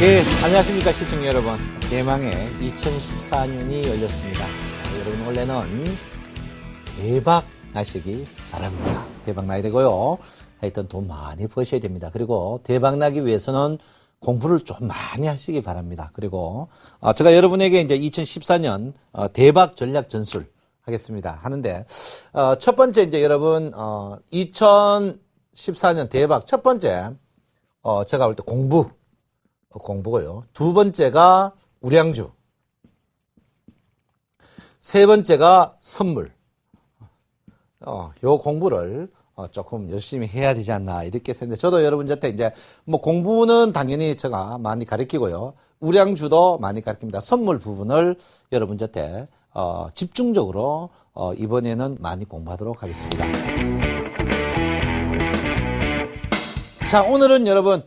예, 안녕하십니까 시청자 여러분. 대망의 2014년이 열렸습니다. 여러분 원래는 대박 나시기 바랍니다. 대박 나야 되고요. 하여튼 돈 많이 버셔야 됩니다. 그리고 대박 나기 위해서는 공부를 좀 많이 하시기 바랍니다. 그리고 제가 여러분에게 이제 2014년 대박 전략 전술 하겠습니다. 하는데 첫 번째 이제 여러분 2014년 대박 첫 번째 제가 볼 때 공부고요. 두 번째가 우량주. 세 번째가 선물. 요 공부를 조금 열심히 해야 되지 않나 이렇게 생각해요. 저도 여러분한테 이제 뭐 공부는 당연히 제가 많이 가르치고요. 우량주도 많이 가르칩니다. 선물 부분을 여러분한테 집중적으로 이번에는 많이 공부하도록 하겠습니다. 자, 오늘은 여러분,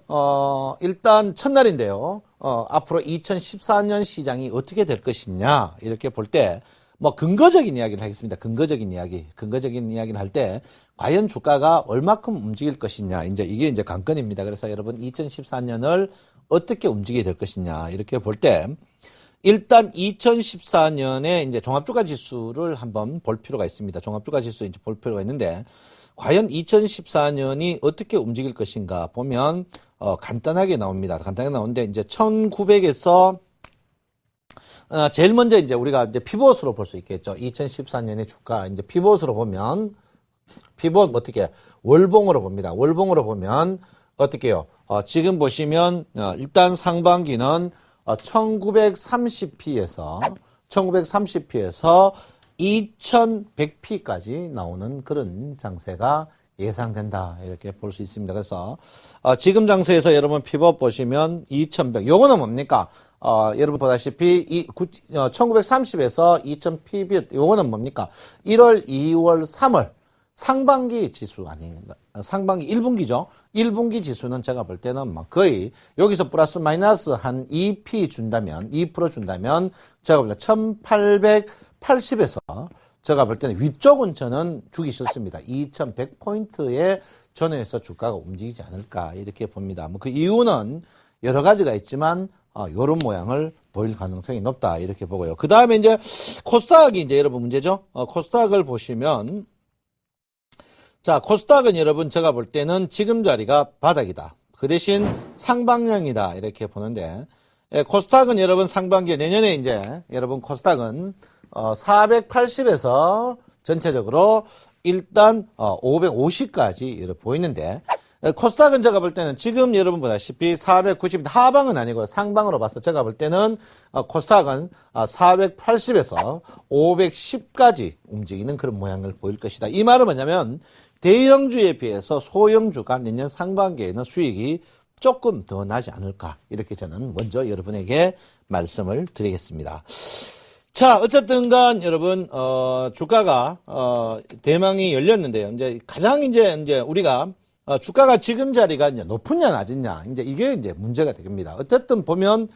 일단 첫날인데요. 앞으로 2014년 시장이 어떻게 될 것이냐, 이렇게 볼 때, 뭐, 근거적인 이야기를 하겠습니다. 근거적인 이야기를 할 때, 과연 주가가 얼마큼 움직일 것이냐, 이게 이제 관건입니다. 그래서 여러분, 2014년을 어떻게 움직이게 될 것이냐, 이렇게 볼 때, 일단 2014년에 이제 종합주가 지수를 한번 볼 필요가 있습니다. 종합주가 지수 이제 볼 필요가 있는데, 과연 2014년이 어떻게 움직일 것인가 보면 간단하게 나옵니다. 간단하게 나오는데 이제 1900에서 제일 먼저 이제 우리가 이제 피봇으로 볼 수 있겠죠. 2014년의 주가 이제 피봇으로 보면 피봇 어떻게 월봉으로 봅니다. 월봉으로 보면 어떻게 해요? 지금 보시면 일단 상반기는 1930P에서 2100P까지 나오는 그런 장세가 예상된다. 이렇게 볼 수 있습니다. 그래서, 지금 장세에서 여러분 피벗 보시면 2100. 요거는 뭡니까? 여러분 보다시피 1930에서 2000P빗. 요거는 뭡니까? 1월, 2월, 3월. 상반기 지수 아닌가? 상반기 1분기죠. 1분기 지수는 제가 볼 때는 막 거의 여기서 플러스 마이너스 한 2P 준다면, 2% 준다면 제가 볼 때 1880에서 제가 볼 때는 위쪽은 저는 주기 싫습니다. 2100포인트에 전후에서 주가가 움직이지 않을까 이렇게 봅니다. 뭐 그 이유는 여러 가지가 있지만 요런 모양을 보일 가능성이 높다 이렇게 보고요. 그 다음에 이제 코스닥이 이제 여러분 문제죠. 코스닥을 보시면 자, 코스닥은 여러분 제가 볼 때는 지금 자리가 바닥이다. 그 대신 상방향이다. 이렇게 보는데, 코스닥은 여러분 상반기에 내년에 이제 여러분 코스닥은 480에서 전체적으로 일단 550까지 이렇게 보이는데, 코스닥은 제가 볼 때는 지금 여러분 보다시피 490 하방은 아니고 상방으로 봐서 제가 볼 때는 코스닥은 480에서 510까지 움직이는 그런 모양을 보일 것이다. 이 말은 뭐냐면 대형주에 비해서 소형주가 내년 상반기에는 수익이 조금 더 나지 않을까 이렇게 저는 먼저 여러분에게 말씀을 드리겠습니다. 자, 어쨌든 간 여러분 주가가 대망이 열렸는데요. 이제 가장 이제 우리가 주가가 지금 자리가 이제 높으냐 낮으냐 이게 이제 문제가 됩니다. 어쨌든 보면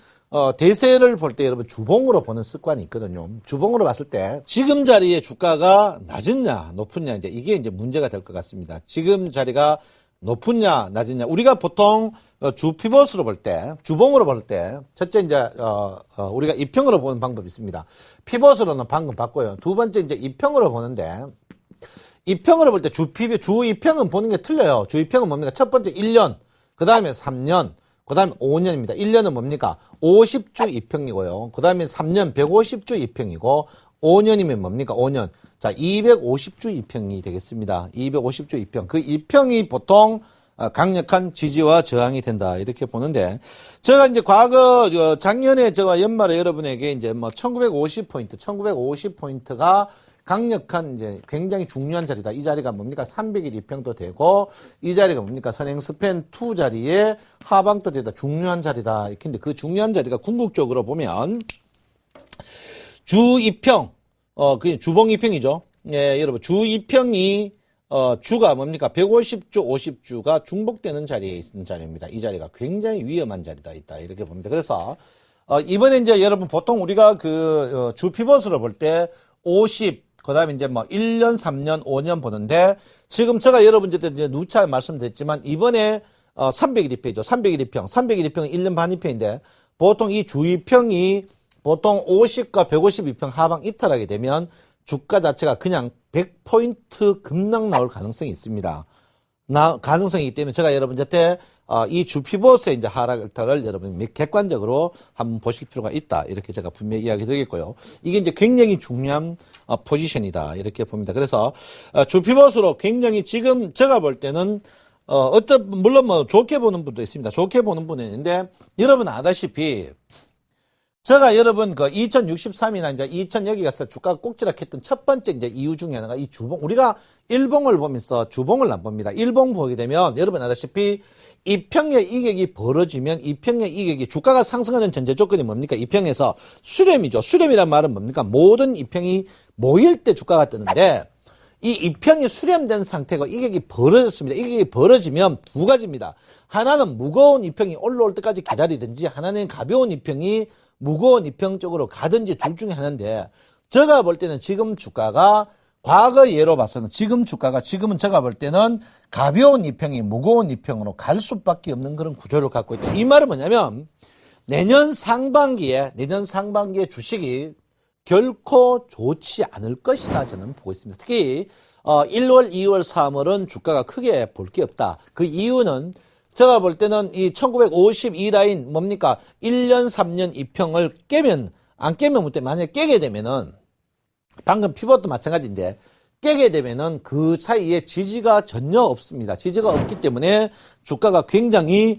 대세를 볼 때 여러분 주봉으로 보는 습관이 있거든요. 주봉으로 봤을 때 지금 자리에 주가가 낮으냐 높으냐 이게 이제 문제가 될 것 같습니다. 지금 자리가 높으냐 낮으냐 우리가 보통 주 피벗으로 볼 때 주봉으로 볼 때 첫째 이제 우리가 이평으로 보는 방법이 있습니다. 피벗으로는 방금 봤고요. 두 번째 이제 이평으로 보는데 이평으로 볼 때 주 이평은 보는 게 틀려요. 주 이평은 뭡니까? 첫 번째 1년, 그 다음에 3년, 그 다음에 5년입니다. 1년은 뭡니까? 50주 이평이고요. 그 다음에 3년 150주 이평이고 5년이면 뭡니까? 5년. 자, 250주 이평이 되겠습니다. 250주 이평. 그 이평이 보통 강력한 지지와 저항이 된다. 이렇게 보는데, 제가 이제 작년에 제가 연말에 여러분에게 이제 1950포인트가 강력한 이제 굉장히 중요한 자리다. 이 자리가 뭡니까? 300일 입평도 되고 이 자리가 뭡니까? 선행 스팬 2 자리에 하방도 되다. 중요한 자리다. 이렇게 근데 그 중요한 자리가 궁극적으로 보면 주 2평 그 주봉 2평이죠. 예, 여러분 주 2평이 주가 뭡니까? 150주, 50주가 중복되는 자리에 있는 자리입니다. 이 자리가 굉장히 위험한 자리다 있다. 이렇게 봅니다. 그래서 이번에 이제 여러분 보통 우리가 주 피벗으로 볼 때 50, 그다음에 이제 뭐 1년, 3년, 5년 보는데 지금 제가 여러분들한테 이제 누차 말씀드렸지만 이번에 300일 입평이죠. 300일 입평. 300일 입평은 1년 반 입평인데 보통 이 주 2평이 보통 50과 150 입평 하방 이탈하게 되면 주가 자체가 그냥 100포인트 급락 나올 가능성이 있습니다. 가능성이 있기 때문에 제가 여러분한테 이 주피봇의 이제 하락을 여러분 객관적으로 한번 보실 필요가 있다. 이렇게 제가 분명히 이야기 드리겠고요. 이게 이제 굉장히 중요한 포지션이다. 이렇게 봅니다. 그래서 주피봇으로 굉장히 지금 제가 볼 때는 물론 뭐 좋게 보는 분도 있습니다. 좋게 보는 분은 있는데 여러분 아다시피 제가 여러분 2063이나 이제 2000 여기 가서 주가가 꼭지락했던 첫 번째 이제 이유 중에 하나가 이 주봉, 우리가 일봉을 보면서 주봉을 안 봅니다. 일봉 보게 되면 여러분 아다시피 이평의 이격이 벌어지면 이평의 이격이 주가가 상승하는 전제 조건이 뭡니까? 이평에서 수렴이죠. 수렴이란 말은 뭡니까? 모든 이평이 모일 때 주가가 뜨는데 이 이평이 수렴된 상태가 이격이 벌어졌습니다. 이격이 벌어지면 두 가지입니다. 하나는 무거운 이평이 올라올 때까지 기다리든지 하나는 가벼운 이평이 무거운 이평 쪽으로 가든지 둘 중에 하나인데 제가 볼 때는 지금 주가가 과거 예로 봐서는 지금 주가가 지금은 제가 볼 때는 가벼운 이평이 무거운 이평으로 갈 수밖에 없는 그런 구조를 갖고 있다. 이 말은 뭐냐면 내년 상반기에 주식이 결코 좋지 않을 것이다 저는 보고 있습니다. 특히 1월, 2월, 3월은 주가가 크게 볼 게 없다. 그 이유는 제가 볼 때는 이 1952 라인 뭡니까? 1년, 3년 이평을 깨면 안 깨면 못해. 만약에 깨게 되면은 방금 피벗도 마찬가지인데 깨게 되면은 그 사이에 지지가 전혀 없습니다. 지지가 없기 때문에 주가가 굉장히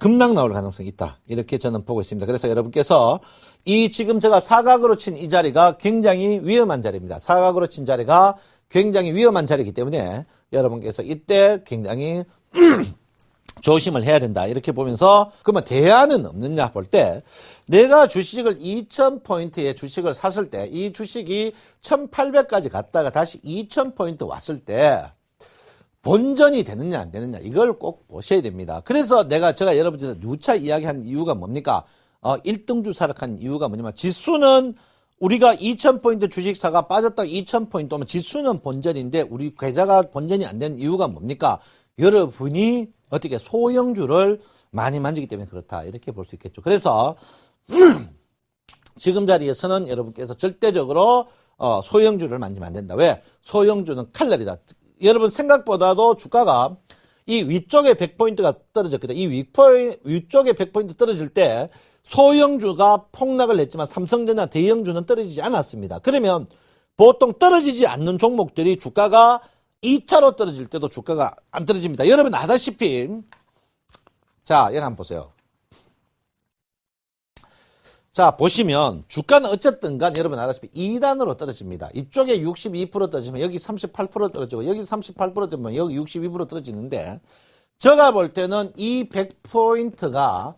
급락 나올 가능성이 있다. 이렇게 저는 보고 있습니다. 그래서 여러분께서 이 지금 제가 사각으로 친 이 자리가 굉장히 위험한 자리입니다. 사각으로 친 자리가 굉장히 위험한 자리이기 때문에 여러분께서 이때 굉장히 조심을 해야 된다. 이렇게 보면서 그러면 대안은 없느냐 볼 때 내가 주식을 2000포인트의 주식을 샀을 때 이 주식이 1800까지 갔다가 다시 2000포인트 왔을 때 본전이 되느냐 안 되느냐 이걸 꼭 보셔야 됩니다. 그래서 제가 여러분들한테 누차 이야기한 이유가 뭡니까? 1등주 사락한 이유가 뭐냐면 지수는 우리가 2000포인트 주식사가 빠졌다가 2000포인트 오면 지수는 본전인데 우리 계좌가 본전이 안 된 이유가 뭡니까? 여러분이 어떻게 소형주를 많이 만지기 때문에 그렇다. 이렇게 볼 수 있겠죠. 그래서 지금 자리에서는 여러분께서 절대적으로 소형주를 만지면 안 된다. 왜? 소형주는 칼날이다. 여러분 생각보다도 주가가 이 위쪽에 100포인트가 떨어졌거든. 이 위쪽에 100포인트 떨어질 때 소형주가 폭락을 했지만 삼성전자 대형주는 떨어지지 않았습니다. 그러면 보통 떨어지지 않는 종목들이 주가가 2차로 떨어질 때도 주가가 안 떨어집니다. 여러분 아다시피 자 여기 한번 보세요. 자 보시면 주가는 어쨌든 간 여러분 아다시피 2단으로 떨어집니다. 이쪽에 62% 떨어지면 여기 38% 떨어지고 여기 38% 떨어지면 여기 62% 떨어지는데 제가 볼 때는 이 100포인트가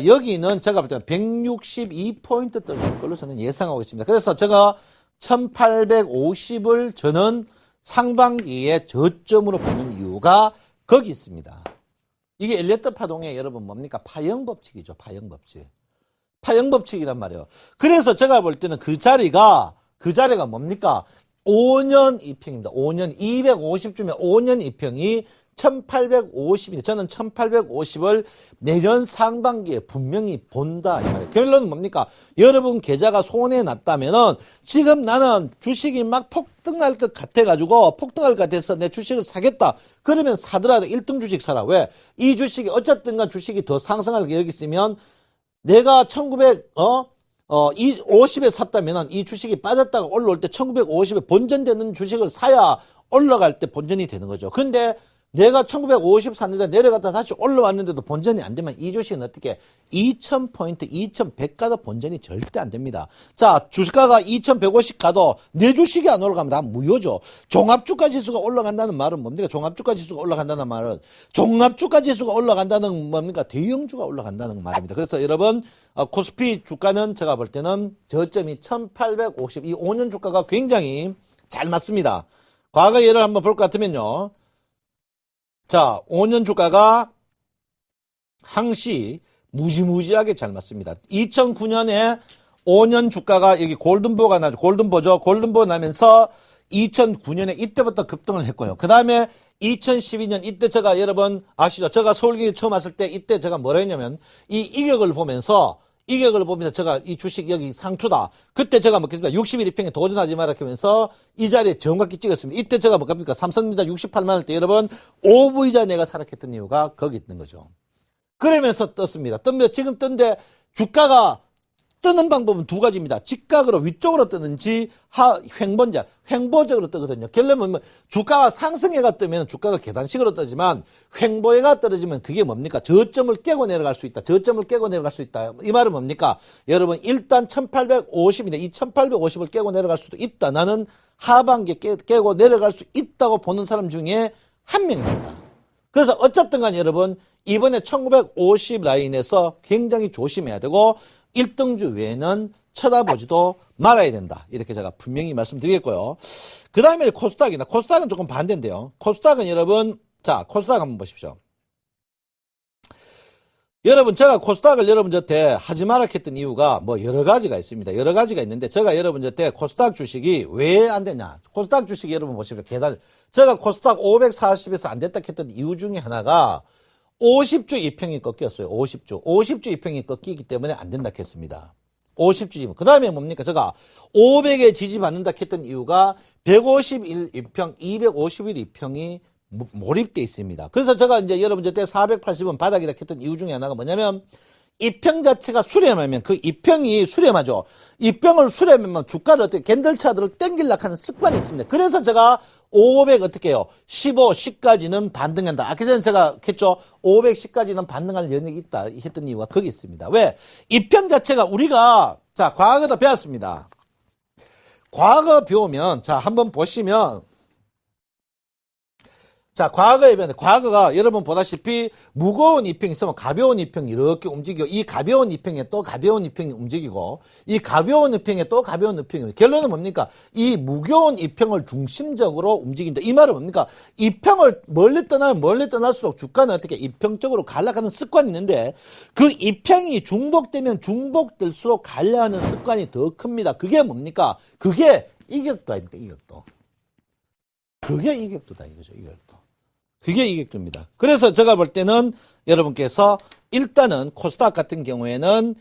여기는 제가 볼 때는 162포인트 떨어질 걸로 저는 예상하고 있습니다. 그래서 제가 1850을 저는 상반기에 저점으로 보는 이유가 거기 있습니다. 이게 엘리어트 파동의 여러분 뭡니까? 파형법칙이죠. 파형법칙이란 말이에요. 그래서 제가 볼 때는 그 자리가 뭡니까? 5년 이평입니다. 5년 250주면 5년 이평이 1850입니다. 저는 1850을 내년 상반기에 분명히 본다. 이 말이에요. 결론은 뭡니까? 여러분 계좌가 손해 났다면은 지금 나는 주식이 막 폭등할 것 같아가지고 폭등할 것 같아서 내 주식을 사겠다. 그러면 사더라도 1등 주식 사라. 왜? 이 주식이 어쨌든가 주식이 더 상승할 계획이 있으면 내가 50에 샀다면은 이 주식이 빠졌다가 올라올 때 1950에 본전되는 주식을 사야 올라갈 때 본전이 되는 거죠. 근데 내가 1954년대 내려갔다 다시 올라왔는데도 본전이 안 되면 이 주식은 어떻게 2000포인트, 2100 가도 본전이 절대 안 됩니다. 자, 주가가 2150 가도 내 주식이 안 올라가면 다 무효죠. 종합주가 지수가 올라간다는 말은 뭡니까? 종합주가 지수가 올라간다는 말은 종합주가 지수가 올라간다는 뭡니까? 대형주가 올라간다는 말입니다. 그래서 여러분 코스피 주가는 제가 볼 때는 저점이 1850, 이 5년 주가가 굉장히 잘 맞습니다. 과거 예를 한번 볼 것 같으면요. 자, 5년 주가가 항시 무지무지하게 잘 맞습니다. 2009년에 5년 주가가 여기 골든보가 나죠. 골든보죠. 골든보 나면서 2009년에 이때부터 급등을 했고요. 그 다음에 2012년 이때 제가 여러분 아시죠? 제가 서울경제 처음 왔을 때 이때 제가 뭐라 했냐면 이 이격을 보면서 제가 이 주식 여기 상투다. 그때 제가 먹겠습니다. 60일 이평에 도전하지 마라 하면서 이 자리에 정확히 찍었습니다. 이때 제가 뭐갑니까? 삼성전자 68만 원 때 여러분 오브이자 내가 사락했던 이유가 거기 있는 거죠. 그러면서 떴습니다. 뜨면 지금 뜬데 주가가 뜨는 방법은 두 가지입니다. 직각으로 위쪽으로 뜨는지 횡보적으로 뜨거든요. 결론은 뭐 주가가 상승해가 뜨면 주가가 계단식으로 뜨지만 횡보해가 떨어지면 그게 뭡니까? 저점을 깨고 내려갈 수 있다. 저점을 깨고 내려갈 수 있다. 이 말은 뭡니까? 여러분 일단 1850인데 이 1850을 깨고 내려갈 수도 있다. 나는 하반기에 깨고 내려갈 수 있다고 보는 사람 중에 한 명입니다. 그래서 어쨌든 간에 여러분 이번에 1950 라인에서 굉장히 조심해야 되고 1등주 외에는 쳐다보지도 말아야 된다. 이렇게 제가 분명히 말씀드리겠고요. 그 다음에 코스닥이나 코스닥은 조금 반대인데요. 코스닥은 여러분 자 코스닥 한번 보십시오. 여러분 제가 코스닥을 여러분한테 하지 마라 했던 이유가 뭐 여러 가지가 있습니다. 여러 가지가 있는데 제가 여러분한테 코스닥 주식이 왜 안 되냐. 코스닥 주식이 여러분 보십시오. 제가 코스닥 540에서 안 됐다 했던 이유 중에 하나가 50주 이평이 꺾였어요. 50주 이평이 꺾이기 때문에 안 된다 했습니다. 50주 이평. 그 다음에 뭡니까? 제가 500에 지지받는다 했던 이유가 151 이평, 251 이평이 몰입돼 있습니다. 그래서 제가 이제 여러분 때 480원 바닥이다 했던 이유 중에 하나가 뭐냐면 이평 자체가 수렴하면 그 이평이 수렴하죠. 이평을 수렴하면 주가를 어떻게 캔들 차트를 땡기려고 하는 습관이 있습니다. 그래서 제가 500 어떻게 해요? 15, 10까지는 반등한다. 아까 전에 제가 했죠. 500, 10까지는 반등할 영역이 있다 했던 이유가 거기 있습니다. 왜? 이평 자체가 우리가 자 과거도 배웠습니다. 과거 배우면 자 한번 보시면 자, 과거에 비하면, 과거가 여러분 보다시피 무거운 이평이 있으면 가벼운 이평이 이렇게 움직이고, 이 가벼운 이평에 또 가벼운 이평이 움직이고, 이 가벼운 이평에 또 가벼운 이평이, 결론은 뭡니까? 이 무거운 이평을 중심적으로 움직인다. 이 말은 뭡니까? 이평을 멀리 떠나면 멀리 떠날수록 주가는 어떻게 이평적으로 갈라가는 습관이 있는데, 그 이평이 중복되면 중복될수록 갈라하는 습관이 더 큽니다. 그게 뭡니까? 그게 이격도 아닙니까? 이격도. 그게 이격도다 이거죠. 이격도. 그게 이격도입니다. 그래서 제가 볼 때는 여러분께서 일단은 코스닥 같은 경우에는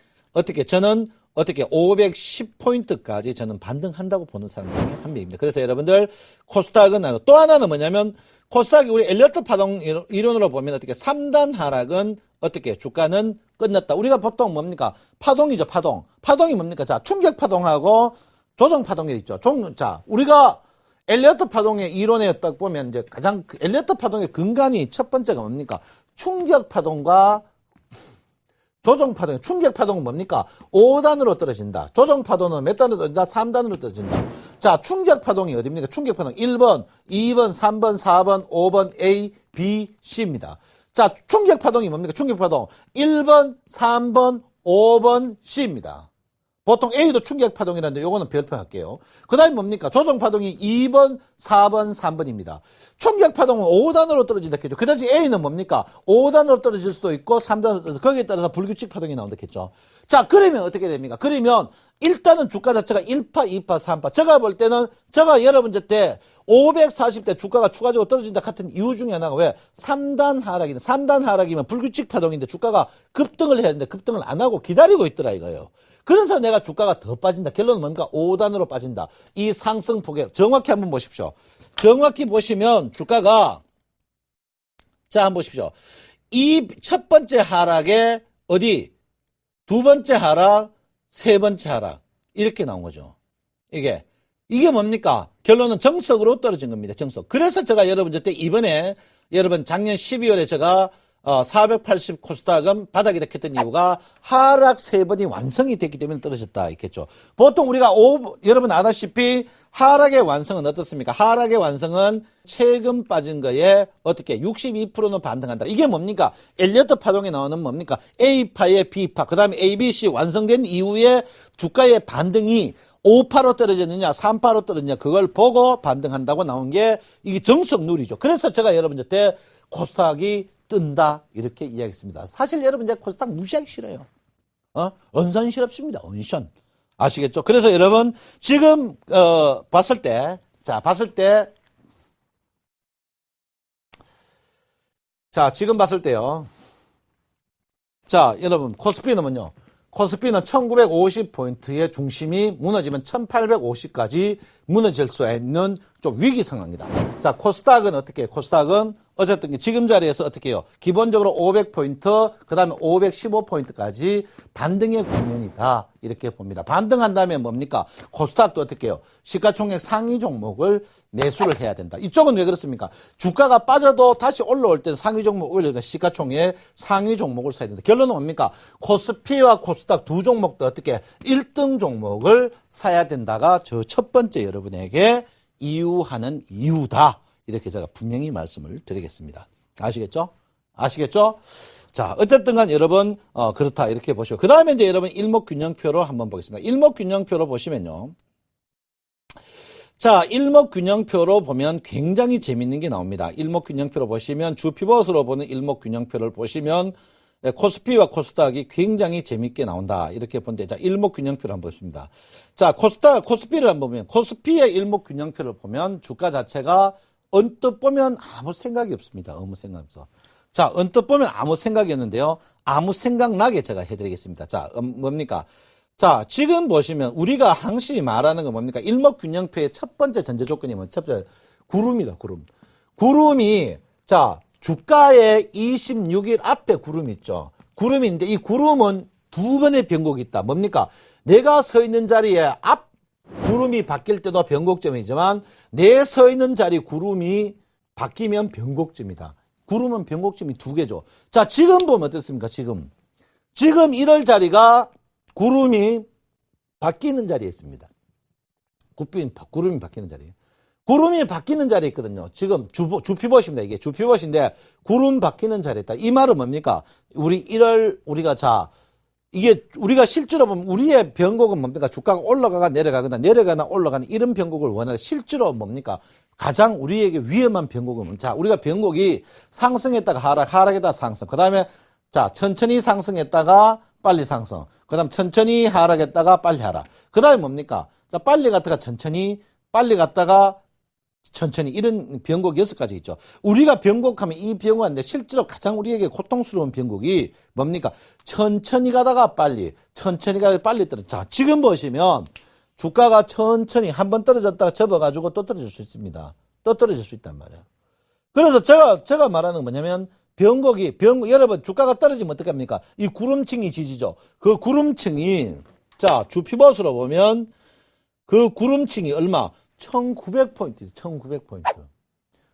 저는 510포인트까지 저는 반등한다고 보는 사람 중에 한 명입니다. 그래서 여러분들 코스닥은 또 하나는 뭐냐면 코스닥이 우리 엘리어트 파동 이론으로 보면 3단 하락은 주가는 끝났다. 우리가 보통 뭡니까? 파동이죠, 파동. 파동이 뭡니까? 자, 충격 파동하고 조정 파동이 있죠. 자, 우리가 엘리어트 파동의 이론에 딱 보면 이제 가장 엘리어트 파동의 근간이 첫 번째가 뭡니까? 충격 파동과 조정 파동. 충격 파동은 뭡니까? 5단으로 떨어진다. 조정 파동은 몇 단으로 떨어진다? 3단으로 떨어진다. 자, 충격 파동이 어디입니까? 충격 파동 1번, 2번, 3번, 4번, 5번 A, B, C입니다. 자, 충격 파동이 뭡니까? 충격 파동 1번, 3번, 5번, C입니다. 보통 A도 충격 파동이라는데 요거는 별표할게요. 그 다음에 뭡니까? 조정 파동이 2번, 4번, 3번입니다. 충격 파동은 5단으로 떨어진다 했죠. 그다지 A는 뭡니까? 5단으로 떨어질 수도 있고 3단으로 떨어질 거기에 따라서 불규칙 파동이 나온다 했죠. 자, 그러면 어떻게 됩니까? 그러면 일단은 주가 자체가 1파, 2파, 3파. 제가 볼 때는 제가 여러분들 때 540대 주가가 추가적으로 떨어진다 같은 이유 중에 하나가 왜? 3단 하락인데 3단 하락이면 불규칙 파동인데 주가가 급등을 해야 되는데 급등을 안 하고 기다리고 있더라 이거예요. 그래서 내가 주가가 더 빠진다. 결론은 뭡니까? 5단으로 빠진다. 이 상승폭에 정확히 한번 보십시오. 정확히 보시면 주가가 자 한번 보십시오. 이 첫 번째 하락에 어디? 두 번째 하락, 세 번째 하락 이렇게 나온 거죠. 이게 이게 뭡니까? 결론은 정석으로 떨어진 겁니다. 정석. 그래서 제가 여러분 저때 이번에 여러분 작년 12월에 제가 480 코스닥은 바닥이 됐던 이유가 하락 3번이 완성이 됐기 때문에 떨어졌다 있겠죠. 보통 우리가 여러분 아다시피 하락의 완성은 어떻습니까? 하락의 완성은 최근 빠진 거에 어떻게 62%는 반등한다. 이게 뭡니까? 엘리어트 파동에 나오는 뭡니까? A파의 B파, 그 다음에 A, B, C 완성된 이후에 주가의 반등이 5파로 떨어졌느냐 3파로 떨어졌느냐 그걸 보고 반등한다고 나온 게 이게 정석 룰이죠. 그래서 제가 여러분한테 코스닥이 뜬다 이렇게 이야기했습니다. 사실 여러분 제가 코스닥 무시하기 싫어요. 언선실없습니다. 언선. 아시겠죠? 그래서 여러분 지금 봤을 때 지금 봤을 때요. 자, 여러분 코스피는요. 코스피는 1950포인트의 중심이 무너지면 1850까지 무너질 수 있는 좀 위기 상황이다. 자, 코스닥은 어떻게 해요? 코스닥은 어쨌든 지금 자리에서 어떻게 해요? 기본적으로 500포인트, 그 다음에 515포인트까지 반등의 국면이다. 이렇게 봅니다. 반등한다면 뭡니까? 코스닥도 어떻게 해요? 시가총액 상위 종목을 매수를 해야 된다. 이쪽은 왜 그렇습니까? 주가가 빠져도 다시 올라올 때는 상위 종목 올려야 시가총액 상위 종목을 사야 된다. 결론은 뭡니까? 코스피와 코스닥 두 종목도 어떻게 1등 종목을 사야 된다가 저 첫 번째 여러분에게 이유하는 이유다. 이렇게 제가 분명히 말씀을 드리겠습니다. 아시겠죠? 아시겠죠? 자, 어쨌든 간 여러분, 그렇다. 이렇게 보시고. 그 다음에 이제 여러분 일목균형표로 한번 보겠습니다. 일목균형표로 보시면요. 자, 일목균형표로 보면 굉장히 재밌는 게 나옵니다. 일목균형표로 보시면 주피벗으로 보는 일목균형표를 보시면 코스피와 코스닥이 굉장히 재밌게 나온다. 이렇게 본데, 자, 일목균형표를 한번 보겠습니다. 자, 코스피를 한번 보면, 코스피의 일목균형표를 보면 주가 자체가 언뜻 보면 아무 생각이 없습니다. 아무 생각 없어. 자, 언뜻 보면 아무 생각이 없는데요. 아무 생각 나게 제가 해드리겠습니다. 자, 뭡니까? 자, 지금 보시면 우리가 항시 말하는 건 뭡니까? 일목균형표의 첫 번째 전제 조건이 뭐냐? 첫 번째, 구름이다, 구름. 구름이, 자, 주가의 26일 앞에 구름이 있죠. 구름이 있는데 이 구름은 두 번의 변곡이 있다. 뭡니까? 내가 서 있는 자리에 앞 구름이 바뀔 때도 변곡점이지만 내 서 있는 자리 구름이 바뀌면 변곡점이다. 구름은 변곡점이 두 개죠. 자, 지금 보면 어떻습니까? 지금 이럴 자리가 구름이 바뀌는 자리에 있습니다. 구름이 바뀌는 자리에. 구름이 바뀌는 자리에 있거든요. 지금 주피벗입니다. 이게 주피벗인데 구름 바뀌는 자리에 있다. 이 말은 뭡니까? 이게 우리가 실제로 보면 우리의 변곡은 뭡니까? 주가가 올라가거나 내려가거나 올라가는 이런 변곡을 원하는데 실제로 뭡니까? 가장 우리에게 위험한 변곡은 자, 우리가 변곡이 상승했다가 하락했다가 상승. 그다음에 자, 천천히 상승했다가 빨리 상승. 그다음 천천히 하락했다가 빨리 하락. 그다음에 뭡니까? 자, 빨리 갔다가 천천히 빨리 갔다가 천천히 이런 변곡 6가지 있죠. 우리가 변곡하면 이 변곡인데 실제로 가장 우리에게 고통스러운 변곡이 뭡니까? 천천히 가다가 빨리, 천천히 가다가 빨리 떨어져. 자, 지금 보시면 주가가 천천히 한번 떨어졌다가 접어가지고 또 떨어질 수 있습니다. 또 떨어질 수 있단 말이에요. 그래서 제가 말하는 건 뭐냐면 여러분 주가가 떨어지면 어떡합니까? 이 구름층이 지지죠. 그 구름층이 자, 주피벗으로 보면 그 구름층이 얼마? 1900포인트, 1900포인트.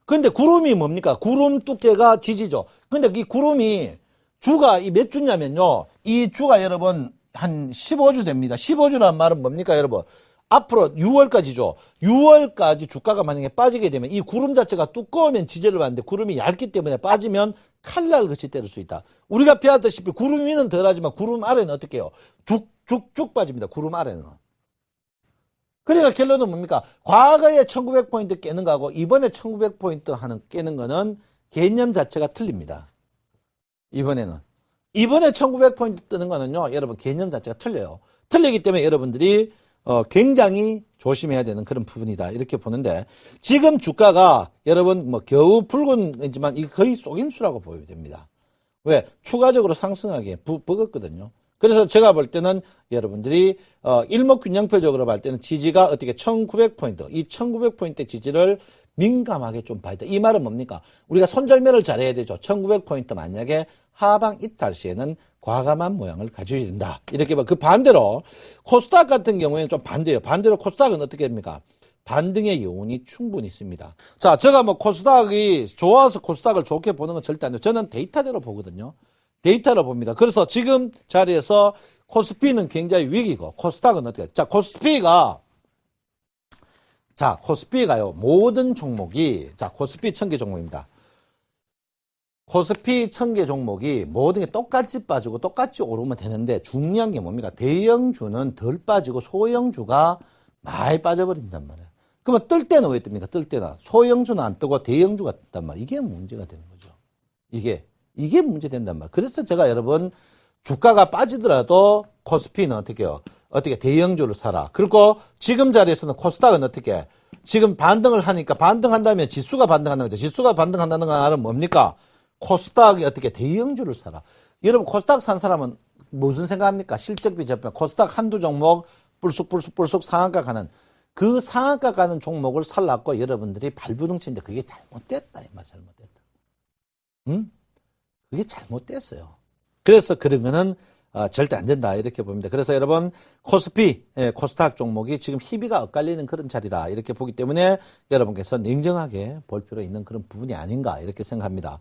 근데 구름이 뭡니까? 구름 두께가 지지죠. 근데 이 구름이 주가 몇 주냐면요. 이 주가 여러분 한 15주 됩니다. 15주란 말은 뭡니까, 여러분? 앞으로 6월까지죠. 6월까지 주가가 만약에 빠지게 되면 이 구름 자체가 두꺼우면 지지를 받는데 구름이 얇기 때문에 빠지면 칼날 같이 때릴 수 있다. 우리가 배웠다시피 구름 위는 덜하지만 구름 아래는 어떻게 해요? 쭉 빠집니다. 구름 아래는. 그러니까 결론은 뭡니까? 과거에 1900포인트 깨는 거하고 이번에 1900포인트 깨는 거는 개념 자체가 틀립니다. 이번에 1900포인트 뜨는 거는요, 여러분 개념 자체가 틀려요. 틀리기 때문에 여러분들이 굉장히 조심해야 되는 그런 부분이다. 이렇게 보는데 지금 주가가 여러분 겨우 붉은이지만 이게 거의 속임수라고 보여야 됩니다. 왜? 추가적으로 상승하기에 버겁거든요. 그래서 제가 볼 때는 여러분들이 일목균형표적으로 볼 때는 지지가 어떻게 1900포인트, 이 1900포인트 지지를 민감하게 좀 봐야 돼. 이 말은 뭡니까? 우리가 손절매를 잘해야 되죠. 1900포인트 만약에 하방 이탈 시에는 과감한 모양을 가져야 된다. 이렇게 봐. 그 반대로 코스닥 같은 경우에는 좀 반대예요. 반대로 코스닥은 어떻게 됩니까? 반등의 요인이 충분히 있습니다. 자, 제가 뭐 코스닥이 좋아서 코스닥을 좋게 보는 건 절대 아니에요. 저는 데이터대로 보거든요. 데이터로 봅니다. 그래서 지금 자리에서 코스피는 굉장히 위기고 코스닥은 어떻게? 자, 코스피가요. 모든 종목이 코스피 1000개 종목입니다. 코스피 1000개 종목이 모든 게 똑같이 빠지고 똑같이 오르면 되는데 중요한 게 뭡니까? 대형주는 덜 빠지고 소형주가 많이 빠져버린단 말이에요. 그러면 뜰 때는 왜 뜹니까? 뜰 때는 소형주는 안 뜨고 대형주가 뜬단 말이에요. 이게 문제가 되는 거죠. 이게 문제 된단 말이에요. 그래서 제가 여러분 주가가 빠지더라도 코스피는 어떻게 해요? 어떻게 대형주를 사라. 그리고 지금 자리에서는 코스닥은 어떻게 지금 반등을 하니까 반등한다면 지수가 반등한다는 거죠. 지수가 반등한다는 건 말은 뭡니까? 코스닥이 어떻게 대형주를 사라. 여러분 코스닥 산 사람은 무슨 생각합니까? 실적비 접근 코스닥 한두 종목 불쑥 상한가 가는 그 상한가 가는 종목을 살라고 여러분들이 발부둥치는데 그게 잘못됐다. 이 말 잘못됐다. 응? 그게 잘못됐어요. 그래서 그런 거는 절대 안 된다 이렇게 봅니다. 그래서 여러분 코스피, 코스닥 종목이 지금 희비가 엇갈리는 그런 자리다 이렇게 보기 때문에 여러분께서 냉정하게 볼 필요 있는 그런 부분이 아닌가 이렇게 생각합니다.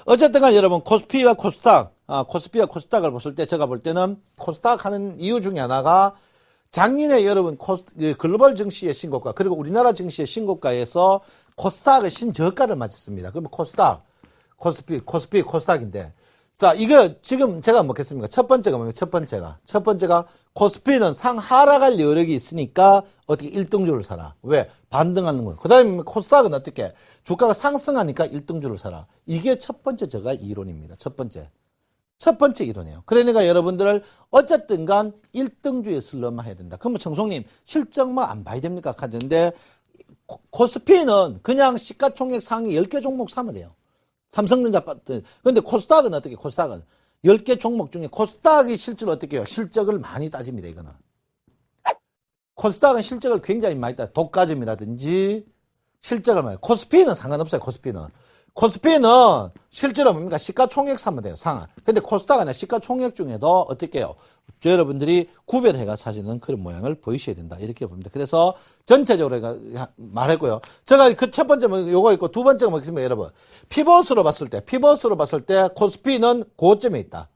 어쨌든 간 여러분 코스피와 코스닥을 봤을 때 제가 볼 때는 코스닥 하는 이유 중에 하나가 작년에 여러분 글로벌 증시의 신고가 그리고 우리나라 증시의 신고가에서 코스닥의 신저가를 맞았습니다. 그러면 코스피, 코스닥인데 자, 이거 지금 제가 먹겠습니까? 첫 번째가 뭡니까? 첫 번째가 코스피는 상하락할 여력이 있으니까 어떻게 1등주를 사라. 왜? 반등하는 거예요. 그 다음에 코스닥은 어떻게? 주가가 상승하니까 1등주를 사라. 이게 첫 번째 제가 이론입니다. 첫 번째 이론이에요. 그러니까 여러분들을 어쨌든 간 1등주에 쓸려만 해야 된다. 그러면 청송님 실적만 안 봐야 됩니까? 하는데 코스피는 그냥 시가총액 상위 10개 종목 사면 돼요. 삼성전자 근데 코스닥은 어떻게? 코스닥은 10개 종목 중에 코스닥이 실제로 어떻게 해요? 실적을 많이 따집니다. 이거는. 코스닥은 실적을 굉장히 많이 따 독과점이라든지 실적을 많이. 코스피는 상관없어요. 코스피는 실제로 뭡니까? 시가총액 사면 돼요. 상하. 근데 코스닥은 시가총액 중에도 어떻게 해요? 여러분들이 구별해가 사시는 그런 모양을 보이셔야 된다. 이렇게 봅니다. 그래서 전체적으로 말했고요. 제가 그 첫 번째 요거 있고 두 번째가 뭐겠습니까, 여러분? 피벗으로 봤을 때 코스피는 고점에 있다.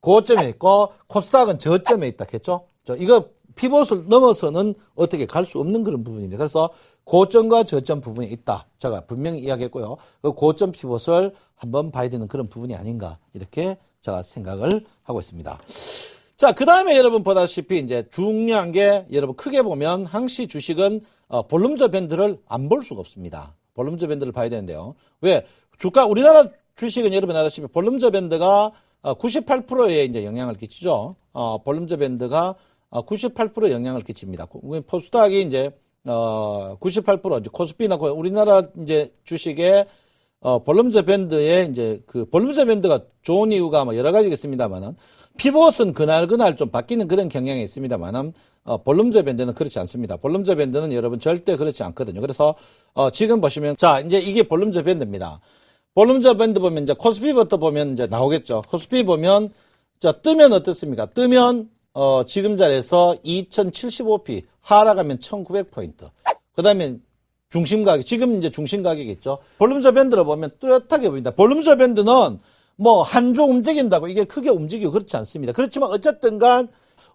고점에 있고 코스닥은 저점에 있다. 겠죠? 이거 피벗을 넘어서는 어떻게 갈 수 없는 그런 부분입니다. 그래서 고점과 저점 부분이 있다. 제가 분명히 이야기했고요. 그 고점 피벗을 한번 봐야 되는 그런 부분이 아닌가 이렇게 제가 생각을 하고 있습니다. 자, 그 다음에 여러분 보다시피 이제 중요한 게 여러분 크게 보면 항시 주식은 볼륨저 밴드를 안 볼 수가 없습니다. 볼륨저 밴드를 봐야 되는데요. 왜? 우리나라 주식은 여러분 아시다시피 볼륨저 밴드가 98%에 이제 영향을 끼치죠. 볼륨저 밴드가 98% 영향을 끼칩니다. 코스닥이 이제 98% 이제 코스피나 우리나라 이제 주식의 볼륨저 밴드에 이제 그 볼륨저 밴드가 좋은 이유가 뭐 여러 가지겠습니다만은 피벗은 그날 좀 바뀌는 그런 경향이 있습니다만은 볼륨저 밴드는 그렇지 않습니다. 볼륨저 밴드는 여러분 절대 그렇지 않거든요. 그래서 지금 보시면 자 이제 이게 볼륨저 밴드입니다. 볼륨저 밴드 보면 이제 코스피부터 보면 이제 나오겠죠. 코스피 보면 자 뜨면 어떻습니까? 뜨면 지금 자리에서 2075p 하락하면 1900포인트. 그 다음에 중심가격, 지금 이제 중심가격이겠죠. 볼륨저 밴드로 보면 뚜렷하게 보인다. 볼륨저 밴드는 뭐 한 주 움직인다고 이게 크게 움직이고 그렇지 않습니다. 그렇지만 어쨌든 간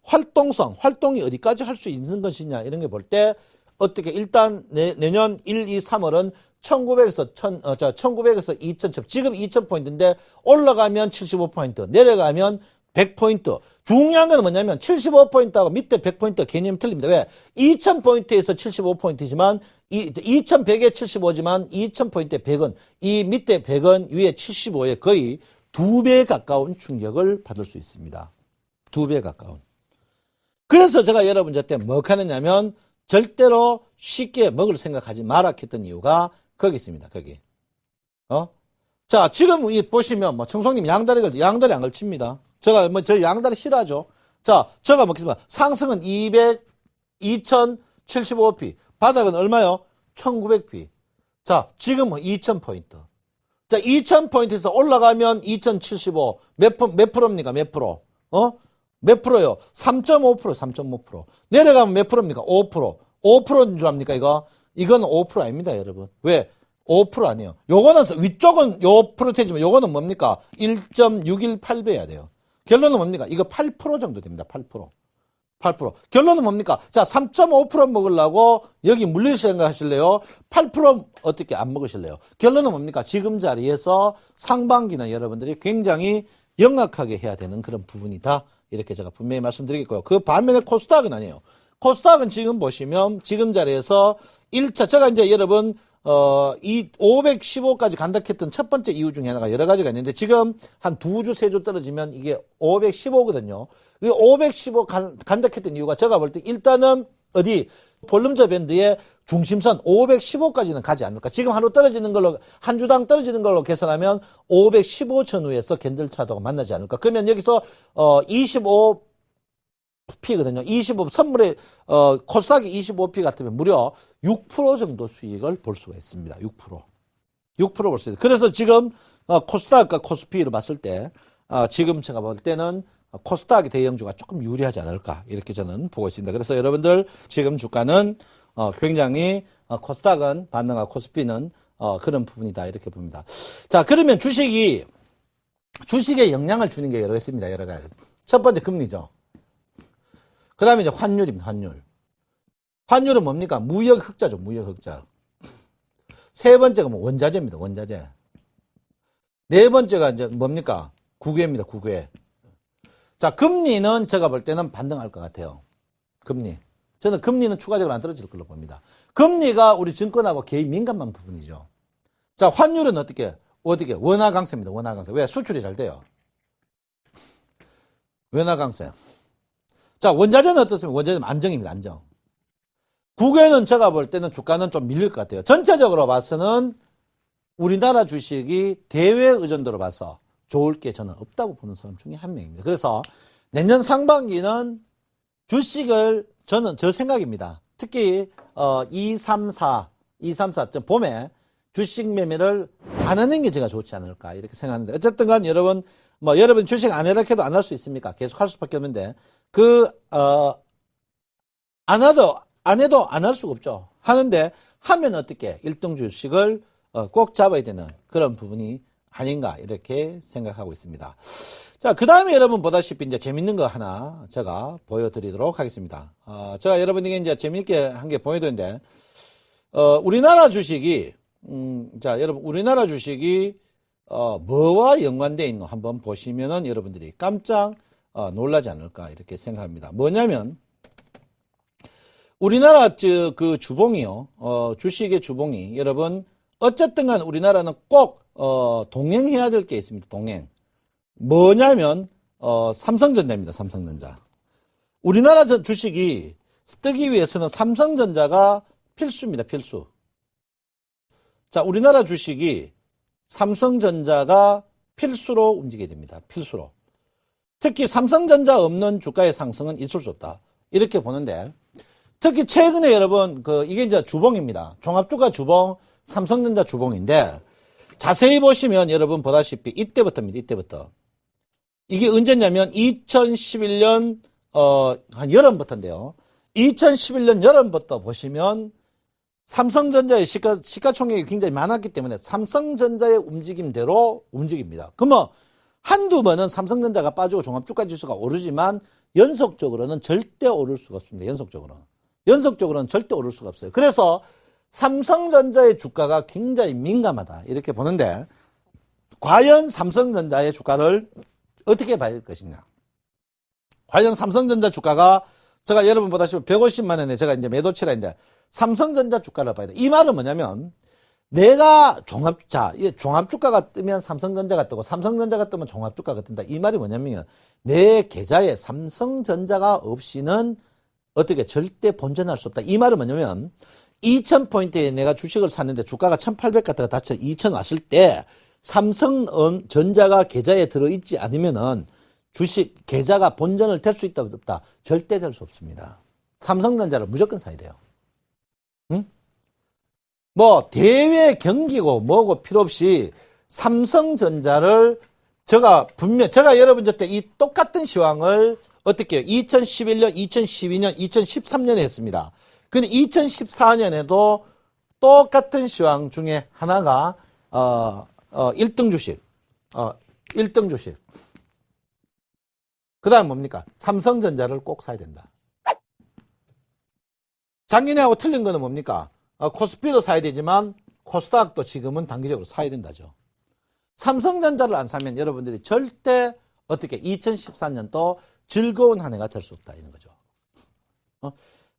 활동이 어디까지 할 수 있는 것이냐 이런 게 볼 때 어떻게 일단 내년 1, 2, 3월은 1900에서 2000, 지금 2000포인트인데 올라가면 75포인트, 내려가면 100포인트. 중요한 건 뭐냐면 75포인트하고 밑에 100포인트 개념이 틀립니다. 왜? 2000포인트에서 75포인트지만 2100에 75지만 2000포인트에 100은 이 밑에 100은 위에 75에 거의 2배 가까운 충격을 받을 수 있습니다. 2배 가까운. 그래서 제가 여러분한테 뭐 하느냐면 절대로 쉽게 먹을 생각하지 마라 했던 이유가 거기 있습니다. 거기. 자, 지금 보시면 뭐 청송님 양다리 안 걸칩니다. 제가 저 양다리 싫어하죠. 자, 제가 먹겠습니다. 상승은 2075p. 바닥은 얼마요? 1900p. 자, 지금은 2000포인트. 자, 2000포인트에서 올라가면 2075. 몇 프로입니까? 몇 프로? 몇 프로요? 3.5%. 내려가면 몇 프로입니까? 5%. 5%인 줄 압니까, 이거? 이건 5% 아닙니다, 여러분. 왜? 5% 아니에요. 요거는, 위쪽은 요 프로테이지만 요거는 뭡니까? 1.618배 해야 돼요. 결론은 뭡니까? 이거 8% 정도 됩니다, 8%. 8%. 결론은 뭡니까? 자, 3.5% 먹으려고 여기 물릴 생각 하실래요? 8% 어떻게 안 먹으실래요? 결론은 뭡니까? 지금 자리에서 상반기는 여러분들이 굉장히 영악하게 해야 되는 그런 부분이다. 이렇게 제가 분명히 말씀드리겠고요. 그 반면에 코스닥은 아니에요. 코스닥은 지금 보시면 지금 자리에서 1차, 제가 이제 여러분, 이 515까지 간다했던 첫 번째 이유 중에 하나가 여러 가지가 있는데 지금 한 2주, 3주 떨어지면 이게 515거든요. 이 515 간다했던 이유가 제가 볼 때 일단은 어디 볼륨저 밴드의 중심선 515까지는 가지 않을까. 지금 하루 떨어지는 걸로, 한 주당 떨어지는 걸로 계산하면 515 전후에서 캔들차도가 만나지 않을까. 그러면 여기서 25P거든요. 25 선물에 코스닥이 25P 같으면 무려 6% 정도 수익을 볼 수가 있습니다. 6% 볼 수 있어요. 그래서 지금 코스닥과 코스피를 봤을 때 지금 제가 볼 때는 코스닥의 대형주가 조금 유리하지 않을까 이렇게 저는 보고 있습니다. 그래서 여러분들 지금 주가는 굉장히 코스닥은 반등하고 코스피는 그런 부분이다 이렇게 봅니다. 자, 그러면 주식에 영향을 주는 게 여러 개 있습니다. 여러 가지. 첫 번째 금리죠. 그 다음에 이제 환율입니다. 환율은 뭡니까? 무역 흑자죠. 무역 흑자. 세 번째가 뭐 원자재입니다. 원자재. 네 번째가 이제 뭡니까? 국외입니다. 국외. 자, 금리는 제가 볼 때는 반등할 것 같아요. 금리. 저는 금리는 추가적으로 안 떨어질 걸로 봅니다. 금리가 우리 증권하고 개인 민감한 부분이죠. 자, 환율은 어떻게? 원화 강세입니다. 원화 강세. 왜? 수출이 잘 돼요. 원화 강세. 자, 원자재는 어떻습니까? 원자재는 안정입니다. 안정. 국외는 제가 볼 때는 주가는 좀 밀릴 것 같아요. 전체적으로 봐서는 우리나라 주식이 대외 의존도로 봐서 좋을 게 저는 없다고 보는 사람 중에 한 명입니다. 그래서 내년 상반기는 주식을 저는 저 생각입니다. 특히 234 봄에 주식 매매를 안 하는 게 제가 좋지 않을까 이렇게 생각하는데 어쨌든 간 여러분 주식 안 해라 해도 안 할 수 있습니까? 계속 할 수밖에 없는데 안 해도 안 할 수가 없죠. 하는데 하면 어떻게 1등 주식을 꼭 잡아야 되는 그런 부분이 아닌가 이렇게 생각하고 있습니다. 자, 그 다음에 여러분 보다시피 이제 재밌는 거 하나 제가 보여드리도록 하겠습니다. 제가 여러분에게 이제 재밌게 한 게 보여드렸는데 우리나라 주식이 자, 여러분 우리나라 주식이 뭐와 연관되어 있노 한번 보시면은 여러분들이 깜짝 놀라지 않을까 이렇게 생각합니다. 뭐냐면 우리나라 그 주봉이요. 주식의 주봉이 여러분 어쨌든 간 우리나라는 꼭 동행해야 될 게 있습니다. 동행. 뭐냐면 삼성전자입니다. 삼성전자. 우리나라 주식이 뜨기 위해서는 삼성전자가 필수입니다. 필수. 자, 우리나라 주식이 삼성전자가 필수로 움직여야 됩니다. 필수로. 특히 삼성전자 없는 주가의 상승은 있을 수 없다. 이렇게 보는데 특히 최근에 여러분 이게 이제 주봉입니다. 종합주가 주봉, 삼성전자 주봉인데 자세히 보시면 여러분 보다시피 이때부터입니다. 이때부터. 이게 언제냐면 2011년 한 여름부터인데요. 2011년 여름부터 보시면 삼성전자의 시가총액이 굉장히 많았기 때문에 삼성전자의 움직임대로 움직입니다. 그러면 한두 번은 삼성전자가 빠지고 종합주가지수가 오르지만 연속적으로는 절대 오를 수가 없습니다. 연속적으로는 절대 오를 수가 없어요. 그래서 삼성전자의 주가가 굉장히 민감하다 이렇게 보는데 과연 삼성전자의 주가를 어떻게 봐야 할 것이냐. 과연 삼성전자 주가가 제가 여러분 보다시피 150만 원에 제가 이제 매도치라 했는데 삼성전자 주가를 봐야 돼. 이 말은 뭐냐면 내가 종합주가가 뜨면 삼성전자가 뜨고 삼성전자가 뜨면 종합주가가 뜬다. 이 말이 뭐냐면 내 계좌에 삼성전자가 없이는 어떻게 절대 본전할 수 없다. 이 말은 뭐냐면 2000포인트에 내가 주식을 샀는데 주가가 1800 갔다가 다쳐 2000 왔을 때 삼성전자가 계좌에 들어있지 않으면은 주식 계좌가 본전을 될 수 있다 없다. 절대 될 수 없습니다. 삼성전자를 무조건 사야 돼요. 응? 뭐 대외 경기고 뭐고 필요 없이 삼성전자를 제가 여러분한테 이 똑같은 시황을 어떻게 해요? 2011년, 2012년, 2013년에 했습니다. 근데 2014년에도 똑같은 시황 중에 하나가 1등 주식. 1등 주식. 그 다음 뭡니까? 삼성전자를 꼭 사야 된다. 작년에하고 틀린 거는 뭡니까? 코스피도 사야 되지만 코스닥도 지금은 단기적으로 사야 된다죠. 삼성전자를 안 사면 여러분들이 절대 어떻게 2014년도 즐거운 한 해가 될 수 없다 이런 거죠.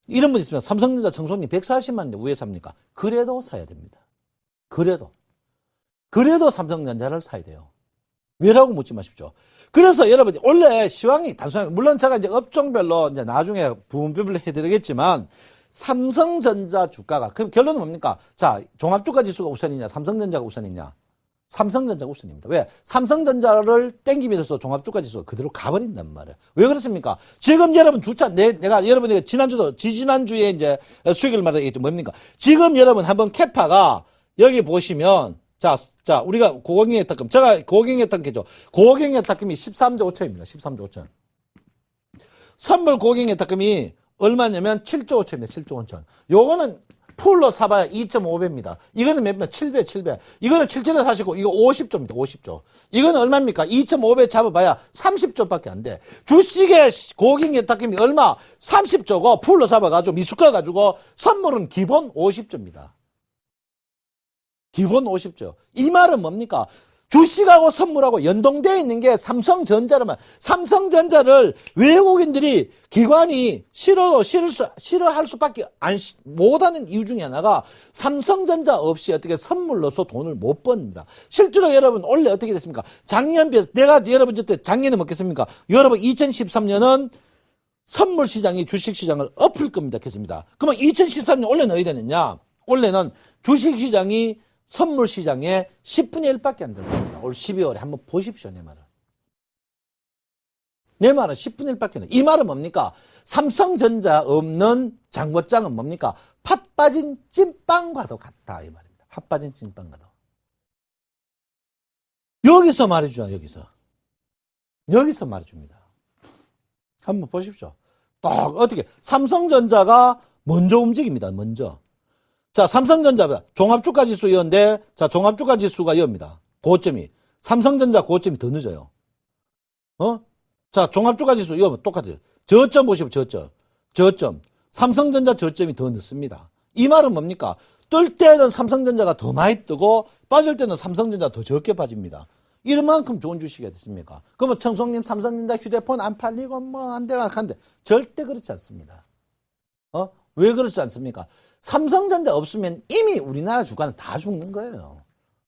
이런 분 있으면 삼성전자 청소년 140만 대 위에 삽니까? 그래도 사야 됩니다. 그래도 삼성전자를 사야 돼요. 왜라고 묻지 마십시오. 그래서 여러분이 원래 시황이 단순하게 물론 제가 이제 업종별로 이제 나중에 부분별로 해드리겠지만 삼성전자 주가가 그럼 결론은 뭡니까? 자, 종합주가 지수가 우선이냐, 삼성전자가 우선이냐? 삼성전자가 우선입니다. 왜? 삼성전자를 땡기면서 종합주가 지수가 그대로 가버린단 말이에요. 왜 그렇습니까? 지금 여러분 주차, 내가 여러분이 지난주에 이제 수익을 말하겠죠. 뭡니까? 지금 여러분 한번 캐파가 여기 보시면, 자, 우리가 고경의 탁금, 제가 고경의 탁금이죠. 고경의 탁금이 13조 5천입니다. 13조 5천. 선물 고경의 탁금이 얼마냐면 7조 5천입니다. 7조 5천. 요거는 풀로 사봐야 2.5배입니다. 이거는 몇 배? 7배. 이거는 7천에 사시고, 이거 50조입니다. 50조. 이거는 얼마입니까? 2.5배 잡아봐야 30조밖에 안 돼. 주식의 고객의 탁임이 얼마? 30조고, 풀로 잡아가지고, 미숫가 가지고, 선물은 기본 50조입니다. 기본 50조. 이 말은 뭡니까? 주식하고 선물하고 연동되어 있는 게 삼성전자라면 삼성전자를 외국인들이 기관이 싫어할 수밖에 못하는 이유 중에 하나가 삼성전자 없이 어떻게 선물로서 돈을 못 법니다. 실제로 여러분 원래 어떻게 됐습니까? 작년 비해서 내가 여러분 저때 작년에 먹겠습니까? 여러분 2013년은 선물 시장이 주식 시장을 엎을 겁니다. 했습니다. 그러면 2013년 원래는 어디 되느냐? 원래는 주식 시장이 선물 시장의 10분의 1밖에 안 됩니다. 올 12월에 한번 보십시오, 내 말은. 내 말은 10분의 1밖에 안 돼. 이 말은 뭡니까? 삼성전자 없는 장고장은 뭡니까? 팥 빠진 찐빵과도 같다, 이 말입니다. 팥 빠진 찐빵과도. 여기서 말해주죠, 여기서 말해줍니다. 한번 보십시오. 딱, 어떻게, 삼성전자가 먼저 움직입니다, 먼저. 자, 삼성전자 종합주가 지수 이었는데, 자, 종합주가 지수가 이겁니다. 고점이. 삼성전자 고점이 더 늦어요. 자, 종합주가 지수 이거면 똑같아요. 저점 보시면 저점. 삼성전자 저점이 더 늦습니다. 이 말은 뭡니까? 뜰 때는 삼성전자가 더 많이 뜨고, 빠질 때는 삼성전자 더 적게 빠집니다. 이런 만큼 좋은 주식이 됐습니까? 그러면 청송님 삼성전자 휴대폰 안 팔리고 뭐 안 돼가 한데 절대 그렇지 않습니다. 왜 그렇지 않습니까? 삼성전자 없으면 이미 우리나라 주가는 다 죽는 거예요.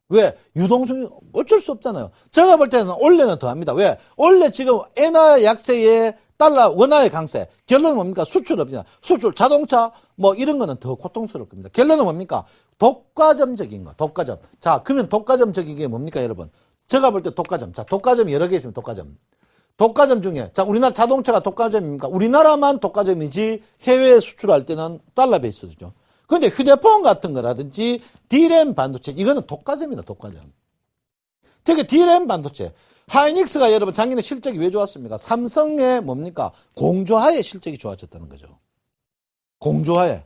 왜? 유동성이 어쩔 수 없잖아요. 제가 볼 때는 원래는 더 합니다. 왜? 원래 지금 엔화 약세에 달러 원화의 강세. 결론은 뭡니까? 수출 없냐? 수출, 자동차 뭐 이런 거는 더 고통스러울 겁니다. 결론은 뭡니까? 독과점적인 거. 독과점. 자, 그러면 독과점적인 게 뭡니까, 여러분? 제가 볼 때 독과점. 자, 독과점이 여러 개 있으면 독과점. 독과점 중에, 자, 우리나라 자동차가 독과점입니까? 우리나라만 독과점이지 해외에 수출할 때는 달러 베이스죠. 근데 휴대폰 같은 거라든지 D램 반도체, 이거는 독과점이다, 독과점. 특히 D램 반도체. 하이닉스가 여러분 작년에 실적이 왜 좋았습니까? 삼성의 뭡니까? 공조하에 실적이 좋아졌다는 거죠. 공조하에.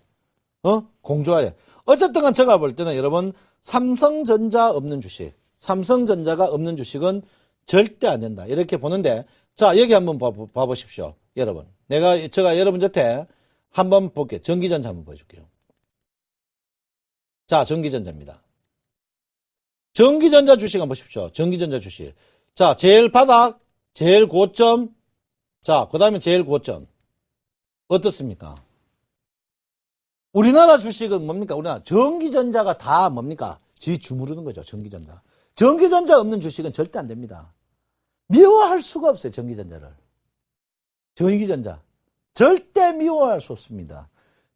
공조하에. 어쨌든 간 제가 볼 때는 여러분, 삼성전자가 없는 주식은 절대 안 된다. 이렇게 보는데, 자, 여기 한번 봐보십시오. 여러분. 제가 여러분 곁에 한번 볼게요. 전기전자 한번 보여줄게요. 자, 전기전자입니다. 전기전자 주식 한번 보십시오. 전기전자 주식. 자, 제일 바닥, 제일 고점. 자, 그 다음에 제일 고점. 어떻습니까? 우리나라 주식은 뭡니까? 우리나라 전기전자가 다 뭡니까? 주무르는 거죠. 전기전자. 전기전자 없는 주식은 절대 안 됩니다. 미워할 수가 없어요. 전기전자를. 전기전자. 절대 미워할 수 없습니다.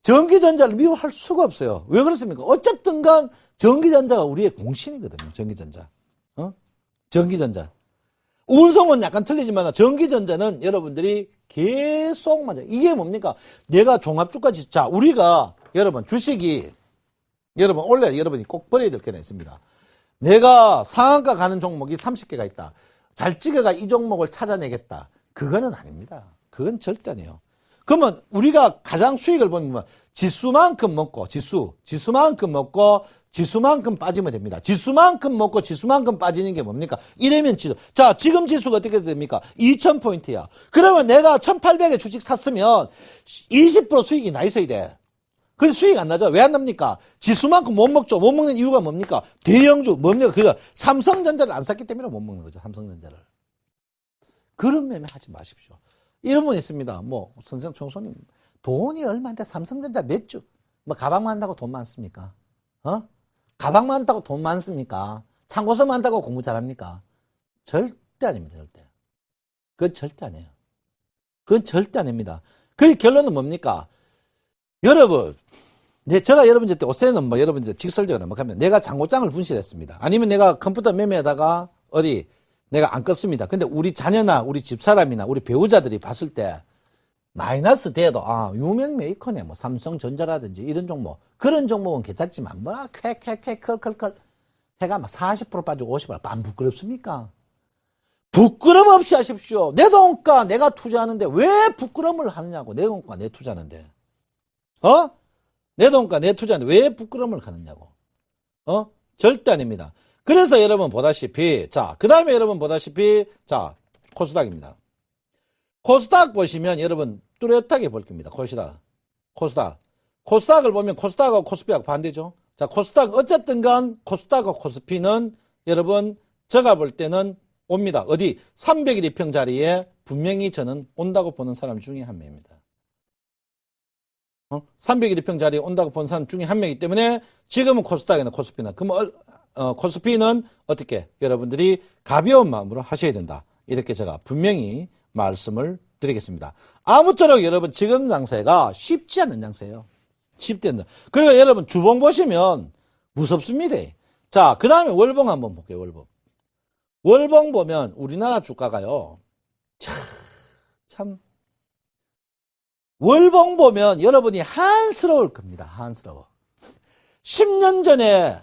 전기전자를 미워할 수가 없어요. 왜 그렇습니까? 어쨌든 간 전기전자가 우리의 공신이거든요. 전기전자. 전기전자. 운송은 약간 틀리지만 전기전자는 여러분들이 계속 맞아요. 이게 뭡니까? 내가 종합주가지. 자, 우리가 여러분 주식이 여러분 원래 여러분이 꼭 버려야 될 게 하나 있습니다. 내가 상한가 가는 종목이 30개가 있다. 잘 찍어가 이 종목을 찾아내겠다. 그거는 아닙니다. 그건 절대 아니에요. 그러면 우리가 가장 수익을 보면 뭐 지수만큼 먹고 지수만큼 먹고 지수만큼 빠지면 됩니다. 지수만큼 먹고 지수만큼 빠지는 게 뭡니까? 이러면 지수. 자, 지금 지수가 어떻게 됩니까? 2000포인트야. 그러면 내가 1800에 주식 샀으면 20% 수익이 나 있어야 돼. 근데 수익 안 나죠? 왜 안 납니까? 지수만큼 못 먹죠. 못 먹는 이유가 뭡니까? 대형주 뭡니까? 그거 삼성전자를 안 샀기 때문에 못 먹는 거죠. 삼성전자를. 그런 매매 하지 마십시오. 이런 분 있습니다. 뭐 선생 총수님 돈이 얼마인데 삼성전자 몇 주? 뭐 가방만 한다고 돈 많습니까? 가방만 한다고 돈 많습니까? 참고서만 한다고 공부 잘합니까? 절대 아닙니다. 절대. 그건 절대 아니에요. 그건 절대 아닙니다. 그 결론은 뭡니까? 여러분, 제가 여러분한테 옷세는 뭐 여러분들 직설적으로 뭐 하면 내가 잔고장을 분실했습니다. 아니면 내가 컴퓨터 매매하다가 어디 내가 안 껐습니다. 근데 우리 자녀나 우리 집사람이나 우리 배우자들이 봤을 때 마이너스 돼도 유명 메이커네 뭐 삼성전자라든지 이런 종목 그런 종목은 괜찮지만 뭐 쾌쾌쾌 컬컬컬 해가 막 40% 빠지고 50% 안 부끄럽습니까? 부끄럼 없이 하십시오. 내 돈가 내가 투자하는데 왜 부끄럼을 하느냐고. 내 돈가 내 투자하는데 내 돈가 내 투자하는데 왜 부끄럼을 하느냐고. 절대 아닙니다. 그래서 여러분 보다시피 그 다음에 여러분 보다시피 코스닥입니다. 코스닥 보시면 여러분 뚜렷하게 볼 겁니다. 코스닥을 보면 코스닥하고 코스피하고 반대죠. 자, 코스닥 어쨌든 간 코스닥하고 코스피는 여러분 제가 볼 때는 옵니다. 어디 300일 이평 자리에 분명히 저는 온다고 보는 사람 중에 한 명입니다. 300일 이평 자리에 온다고 보는 사람 중에 한 명이기 때문에 지금은 코스닥이나 코스피나 그러면 코스피는 어떻게 여러분들이 가벼운 마음으로 하셔야 된다. 이렇게 제가 분명히 말씀을 드리겠습니다. 아무쪼록 여러분 지금 장세가 쉽지 않은 장세예요. 쉽지 않는. 그리고 여러분 주봉 보시면 무섭습니다. 자, 그 다음에 월봉 한번 볼게요. 월봉 보면 우리나라 주가가요. 참 월봉 보면 여러분이 한스러울 겁니다. 한스러워. 10년 전에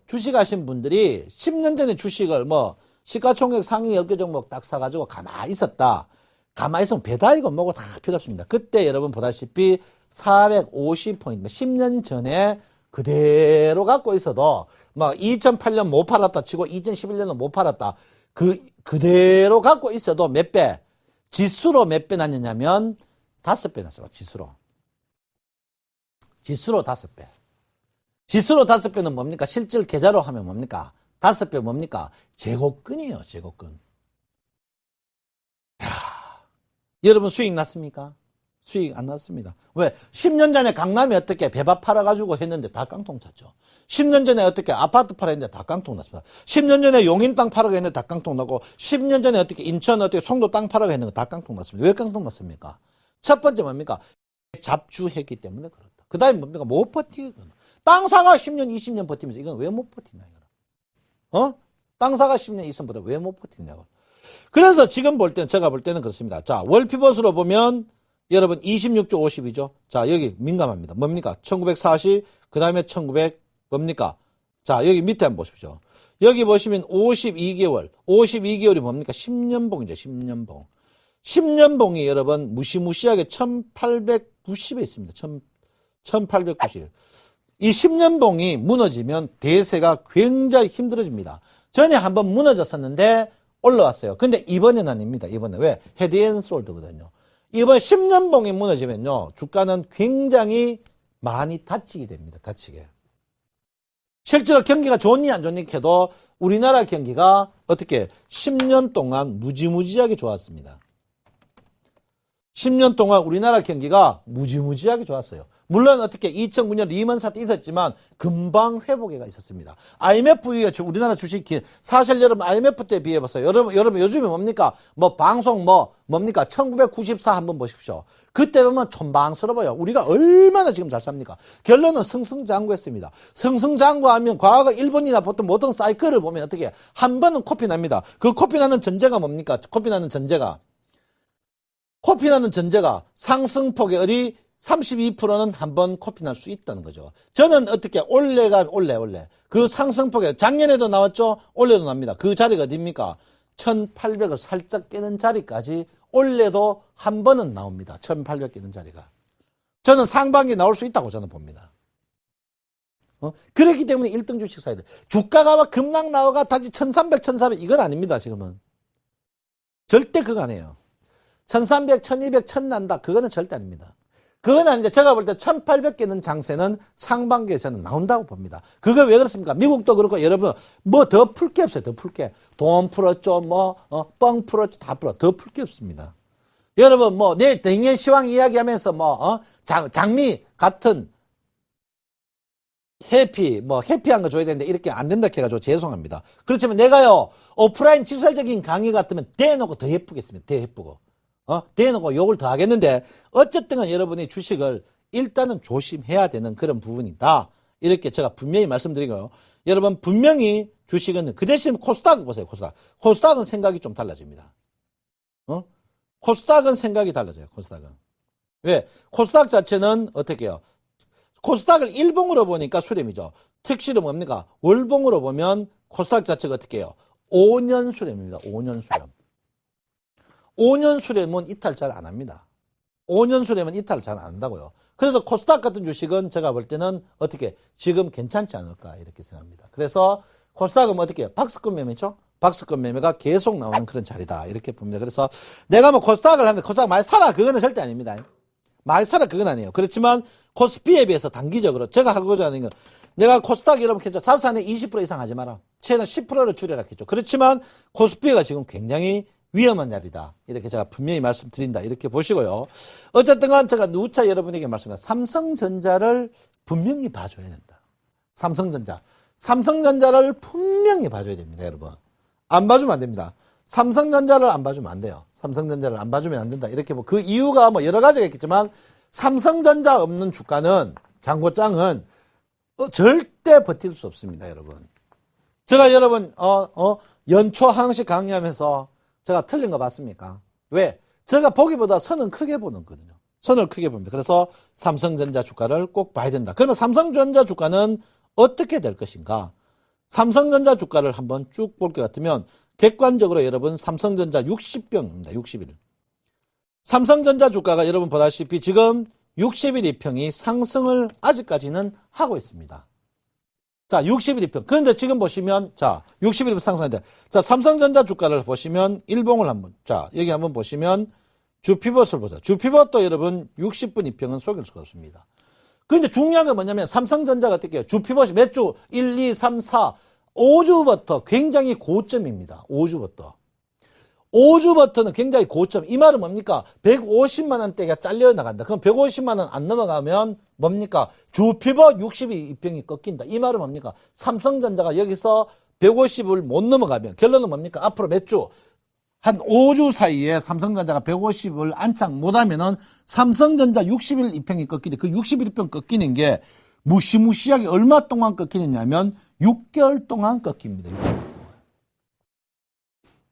주식하신 분들이 10년 전에 주식을 뭐 시가총액 상위 10개 종목 딱 사가지고 가만히 있었다. 가만히 있으면 배달이고 뭐고 다 필요 없습니다. 그때 여러분 보다시피 450포인트, 10년 전에 그대로 갖고 있어도 막 2008년 못 팔았다 치고 2011년은 못 팔았다. 그대로 갖고 있어도 몇 배? 지수로 몇 배 났느냐면 5배 났어요. 지수로 5배. 지수로 5배는 뭡니까? 실질 계좌로 하면 뭡니까? 5배 뭡니까? 제곱근이에요. 제곱근. 여러분 수익 났습니까? 수익 안 났습니다. 왜? 10년 전에 강남이 어떻게 배밥 팔아가지고 했는데 다 깡통 탔죠. 10년 전에 어떻게 아파트 팔았는데 다 깡통 났습니다. 10년 전에 용인 땅 팔아가 했는데 다 깡통 나고 10년 전에 어떻게 인천 어떻게 송도 땅 팔아가 했는데 다 깡통 났습니다. 왜 깡통 났습니까? 첫 번째 뭡니까? 잡주했기 때문에 그렇다. 그 다음에 뭡니까? 못 버티거든. 땅 사가 10년, 20년 버티면서 이건 왜 못 버티냐, 이거는. 땅 사가 10년 있으면 왜 못 버티냐고. 그래서 지금 볼 때는, 제가 볼 때는 그렇습니다. 자, 월피벗으로 보면 여러분 26조 50이죠. 자, 여기 민감합니다. 뭡니까? 1940, 그 다음에 1900, 뭡니까? 자, 여기 밑에 한번 보십시오. 여기 보시면 52개월이 뭡니까? 10년봉이죠, 10년봉. 10년봉이 여러분 무시무시하게 1890에 있습니다. 1890. 이 10년봉이 무너지면 대세가 굉장히 힘들어집니다. 전에 한번 무너졌었는데 올라왔어요. 근데 이번엔 아닙니다. 이번에 왜? 헤드앤솔드거든요. 이번 10년봉이 무너지면요. 주가는 굉장히 많이 다치게 됩니다. 다치게. 실제로 경기가 좋니 안 좋니 해도 우리나라 경기가 어떻게 10년 동안 무지무지하게 좋았습니다. 10년 동안 우리나라 경기가 무지무지하게 좋았어요. 물론 어떻게 2009년 리먼 사태 있었지만 금방 회복해가 있었습니다. IMF 이후에 우리나라 주식이 사실 여러분 IMF 때 비해봤어요. 여러분 요즘에 뭡니까? 뭐 방송 뭡니까? 1994 한번 보십시오. 그때 보면 촌방스러워요. 우리가 얼마나 지금 잘 삽니까? 결론은 승승장구했습니다. 승승장구하면 과거 일본이나 보통 모든 사이클을 보면 어떻게 한 번은 코피 납니다. 그 코피 나는 전제가 뭡니까? 코피 나는 전제가 상승폭의 어리 32%는 한번 코피 날 수 있다는 거죠. 저는 어떻게 올해. 그 상승폭에 작년에도 나왔죠. 올해도 납니다. 그 자리가 어디입니까? 1800을 살짝 깨는 자리까지 올해도 한 번은 나옵니다. 1800 끼는 자리가. 저는 상반기 나올 수 있다고 저는 봅니다. 그렇기 때문에 1등 주식 사야 돼. 주가가 막 급락 나오가 다시 1300, 1400 이건 아닙니다. 지금은. 절대 그거 아니에요. 1300, 1200, 1000 난다. 그거는 절대 아닙니다. 그건 아닌데 제가 볼 때 1800 끼는 장세는 상반기에 저는 나온다고 봅니다. 그거 왜 그렇습니까? 미국도 그렇고 여러분 뭐 더 풀 게 없어요. 더 풀 게. 돈 풀었죠. 뻥 풀었죠. 다 풀어. 더 풀 게 없습니다. 여러분 내년 시황 이야기하면서 장미 같은 해피한 거 줘야 되는데 이렇게 안 된다 해가지고 죄송합니다. 그렇지만 내가요 오프라인 지설적인 강의 같으면 대놓고 더 예쁘겠습니다. 더 예쁘고 대놓고 욕을 더 하겠는데 어쨌든 간 여러분이 주식을 일단은 조심해야 되는 그런 부분이다. 이렇게 제가 분명히 말씀드리고요. 여러분 분명히 주식은 그 대신 코스닥 보세요. 코스닥은 생각이 좀 달라집니다. 코스닥은 생각이 달라져요. 코스닥은. 왜? 코스닥 자체는 어떻게 해요? 코스닥을 일봉으로 보니까 수렴이죠. 특실은 뭡니까? 월봉으로 보면 코스닥 자체가 어떻게 해요? 5년 수렴입니다. 5년 수렴. 5년 수렴은 이탈 잘 안 합니다. 5년 수렴은 이탈 잘 안 한다고요. 그래서 코스닥 같은 주식은 제가 볼 때는 어떻게 지금 괜찮지 않을까 이렇게 생각합니다. 그래서 코스닥은 어떻게 해요? 박스권 매매죠? 박스권 매매가 계속 나오는 그런 자리다 이렇게 봅니다. 그래서 내가 코스닥을 하는데 코스닥 많이 사라 그거는 절대 아닙니다. 많이 사라 그건 아니에요. 그렇지만 코스피에 비해서 단기적으로 제가 하고자 하는 건 내가 코스닥 여러분 했죠. 자산의 20% 이상 하지 마라. 최는 10%를 줄여라 했죠. 그렇지만 코스피가 지금 굉장히 위험한 자리다. 이렇게 제가 분명히 말씀드린다. 이렇게 보시고요. 어쨌든 간 제가 누차 여러분에게 말씀드립니다. 삼성전자를 분명히 봐줘야 된다. 삼성전자를 분명히 봐줘야 됩니다. 여러분. 안 봐주면 안 됩니다. 삼성전자를 안 봐주면 안 돼요. 삼성전자를 안 봐주면 안 된다. 이렇게 그 이유가 여러 가지가 있겠지만 삼성전자 없는 주가는 장고장은 절대 버틸 수 없습니다. 여러분. 제가 여러분 연초 항시 강의하면서 제가 틀린 거 봤습니까? 왜? 제가 보기보다 선은 크게 보는 거거든요. 선을 크게 봅니다. 그래서 삼성전자 주가를 꼭 봐야 된다. 그러면 삼성전자 주가는 어떻게 될 것인가? 삼성전자 주가를 한번 쭉 볼 것 같으면 객관적으로 여러분 삼성전자 60병입니다. 60일. 삼성전자 주가가 여러분 보다시피 지금 60일 이평이 상승을 아직까지는 하고 있습니다. 자, 60일 이평. 그런데 지금 보시면, 60일 이평 상승인데, 삼성전자 주가를 보시면, 일봉을 한번, 여기 한번 보시면, 주피벗을 보자. 주피벗도 여러분, 60분 이평은 속일 수가 없습니다. 그런데 중요한 건 뭐냐면, 삼성전자가 어떻게 해요? 주피벗이 몇 주? 1, 2, 3, 4, 5주부터 굉장히 고점입니다. 5주부터. 5주부터는 굉장히 고점. 이 말은 뭡니까? 150만 원대가 잘려 나간다. 그럼 150만 원 안 넘어가면 뭡니까? 주피벗 62평이 꺾인다. 이 말은 뭡니까? 삼성전자가 여기서 150을 못 넘어가면 결론은 뭡니까? 앞으로 몇 주? 한 5주 사이에 삼성전자가 150을 안착 못하면은 삼성전자 60일 이평이 꺾이는데 그 60일 이평 꺾이는 게 무시무시하게 얼마 동안 꺾이느냐면 6개월 동안 꺾입니다.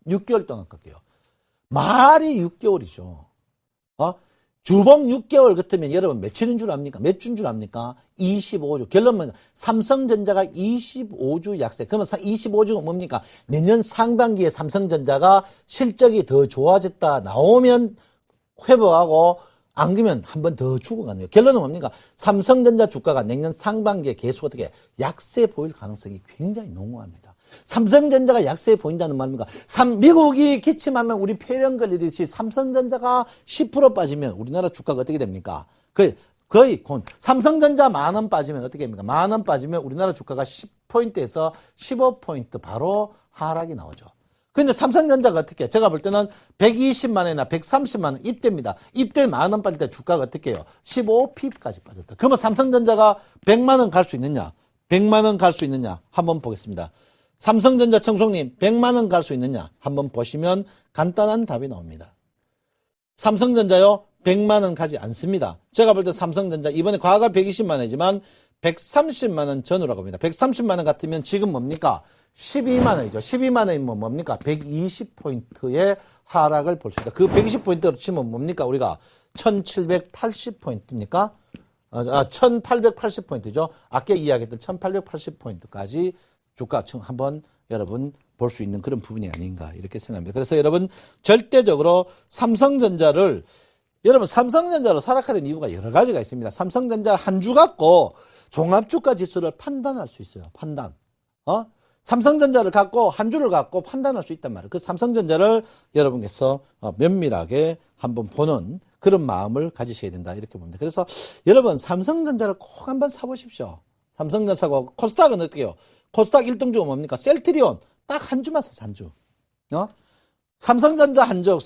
6개월 동안 꺾여요. 말이 6개월이죠. 주봉 6개월 같으면 여러분 며칠인 줄 압니까? 몇 주인 줄 압니까? 25주. 결론은 삼성전자가 25주 약세. 그러면 25주가 뭡니까? 내년 상반기에 삼성전자가 실적이 더 좋아졌다 나오면 회복하고 안 그러면 한 번 더 죽어가네요. 결론은 뭡니까? 삼성전자 주가가 내년 상반기에 계속 어떻게 약세 보일 가능성이 굉장히 농후합니다. 삼성전자가 약세 보인다는 말입니까? 미국이 기침하면 우리 폐렴 걸리듯이 삼성전자가 10% 빠지면 우리나라 주가가 어떻게 됩니까? 거의 삼성전자 10,000원 빠지면 어떻게 됩니까? 10,000원 빠지면 우리나라 주가가 10포인트에서 15포인트 바로 하락이 나오죠. 근데 삼성전자가 어떻게 해요? 제가 볼 때는 120만 원이나 130만 원 이때입니다. 이때 10,000원 빠질 때 주가가 어떻게 해요? 15p까지 빠졌다. 그러면 삼성전자가 100만 원 갈 수 있느냐? 100만 원 갈 수 있느냐? 한번 보겠습니다. 삼성전자 청송님 100만 원 갈 수 있느냐? 한번 보시면 간단한 답이 나옵니다. 삼성전자요 100만 원 가지 않습니다. 제가 볼 때 삼성전자 이번에 과거가 120만 원이지만 130만 원 전후라고 합니다. 130만 원 같으면 지금 뭡니까? 12만 원이죠. 12만 원이면 뭡니까? 120포인트의 하락을 볼 수 있다. 그 120포인트로 치면 뭡니까? 우리가 1780포인트입니까? 1880포인트죠. 아까 이야기했던 1880포인트까지 주가 한번 여러분 볼 수 있는 그런 부분이 아닌가 이렇게 생각합니다. 그래서 여러분 절대적으로 삼성전자를 여러분 삼성전자로 하락하는 이유가 여러 가지가 있습니다. 삼성전자 한 주 갖고 종합주가 지수를 판단할 수 있어요. 판단. 삼성전자를 갖고 한 주를 갖고 판단할 수 있단 말이에요. 그 삼성전자를 여러분께서 면밀하게 한번 보는 그런 마음을 가지셔야 된다 이렇게 봅니다. 그래서 여러분 삼성전자를 꼭 한번 사보십시오. 삼성전자 사고 코스닥은 어떻게 해요? 코스닥 1등주가 뭡니까? 셀트리온 딱 한 주만 샀어 한 주. 삼성전자 한 주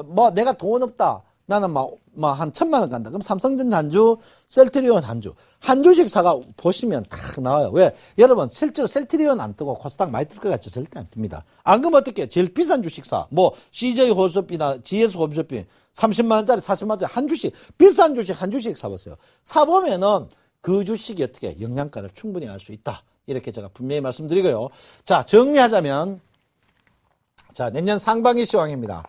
뭐 내가 돈 없다. 나는 한 1,000만 원 간다. 그럼 삼성전자 한 주, 셀트리온 한 주. 한 주씩 사가 보시면 딱 나와요. 왜? 여러분, 실제로 셀트리온 안 뜨고 코스닥 많이 뜰 것 같죠? 절대 안 뜹니다. 안 그러면 어떻게 해요? 제일 비싼 주식 사. CJ 홈쇼핑이나 GS 홈쇼핑 30만원짜리, 40만원짜리 한 주씩, 비싼 주식 한 주씩 사보세요. 사보면은 그 주식이 어떻게 해요? 영양가를 충분히 알 수 있다. 이렇게 제가 분명히 말씀드리고요. 자, 정리하자면, 자, 내년 상반기 시황입니다.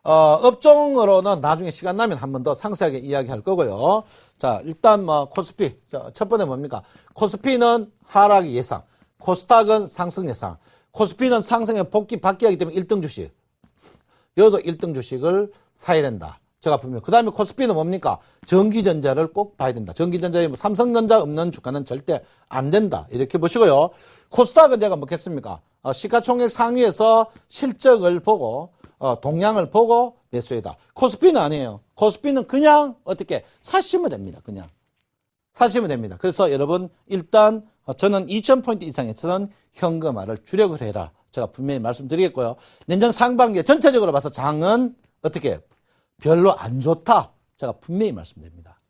업종으로는 나중에 시간 나면 한 번 더 상세하게 이야기할 거고요. 자, 일단 코스피. 자, 첫 번째 뭡니까? 코스피는 하락 예상. 코스닥은 상승 예상. 코스피는 상승에 받기 하기 때문에 1등 주식. 여기도 1등 주식을 사야 된다. 제가 분명. 그 다음에 코스피는 뭡니까? 전기전자를 꼭 봐야 된다. 전기전자에 삼성전자 없는 주가는 절대 안 된다. 이렇게 보시고요. 코스닥은 제가 뭐겠습니까? 시가총액 상위에서 실적을 보고 동향을 보고 매수해다. 코스피는 아니에요. 코스피는 그냥 어떻게 사시면 됩니다. 그냥 사시면 됩니다. 그래서 여러분 일단 저는 2,000포인트 이상에서는 현금화를 주력을 해라. 제가 분명히 말씀드리겠고요. 내년 상반기에 전체적으로 봐서 장은 어떻게 별로 안 좋다. 제가 분명히 말씀드립니다.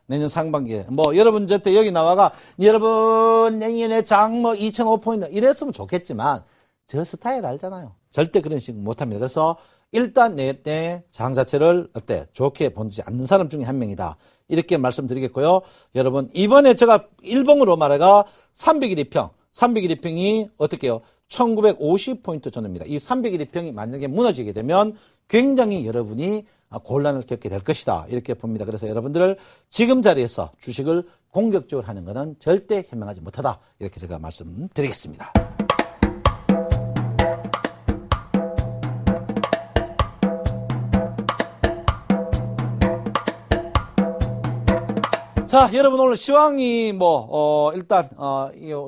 내년 상반기에 여러분 저때 여기 나와가 여러분 내년에 장 2,500포인트 이랬으면 좋겠지만 저 스타일 알잖아요. 절대 그런 식으로 못합니다. 그래서 일단 내 장 자체를 좋게 보지 않는 사람 중에 한 명이다. 이렇게 말씀드리겠고요. 여러분 이번에 제가 일봉으로 말해가 300일 2평. 300일 2평이 어떻게 해요? 1950포인트 전후입니다. 이 300일 2평이 만약에 무너지게 되면 굉장히 여러분이 곤란을 겪게 될 것이다. 이렇게 봅니다. 그래서 여러분들 지금 자리에서 주식을 공격적으로 하는 것은 절대 현명하지 못하다. 이렇게 제가 말씀드리겠습니다. 자, 여러분 오늘 시황이 일단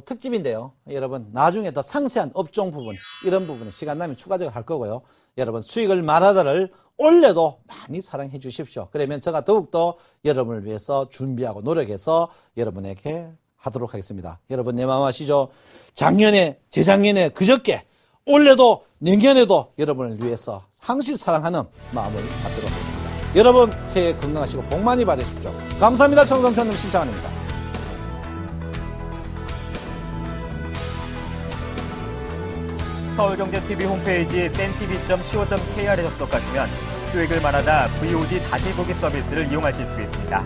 특집인데요. 여러분 나중에 더 상세한 업종 부분 이런 부분에 시간 나면 추가적으로 할 거고요. 여러분 수익을 말하다를 올해도 많이 사랑해 주십시오. 그러면 제가 더욱더 여러분을 위해서 준비하고 노력해서 여러분에게 하도록 하겠습니다. 여러분 내 마음 아시죠? 작년에, 재작년에, 그저께, 올해도, 내년에도 여러분을 위해서 항시 사랑하는 마음을 갖도록 하겠습니다. 여러분 새해 건강하시고 복 많이 받으십시오. 감사합니다. 청성천님 신창환입니다. 서울경제TV 홈페이지 sen-tv.co.kr에 접속하시면 수익을 말하다 VOD 다시 보기 서비스를 이용하실 수 있습니다.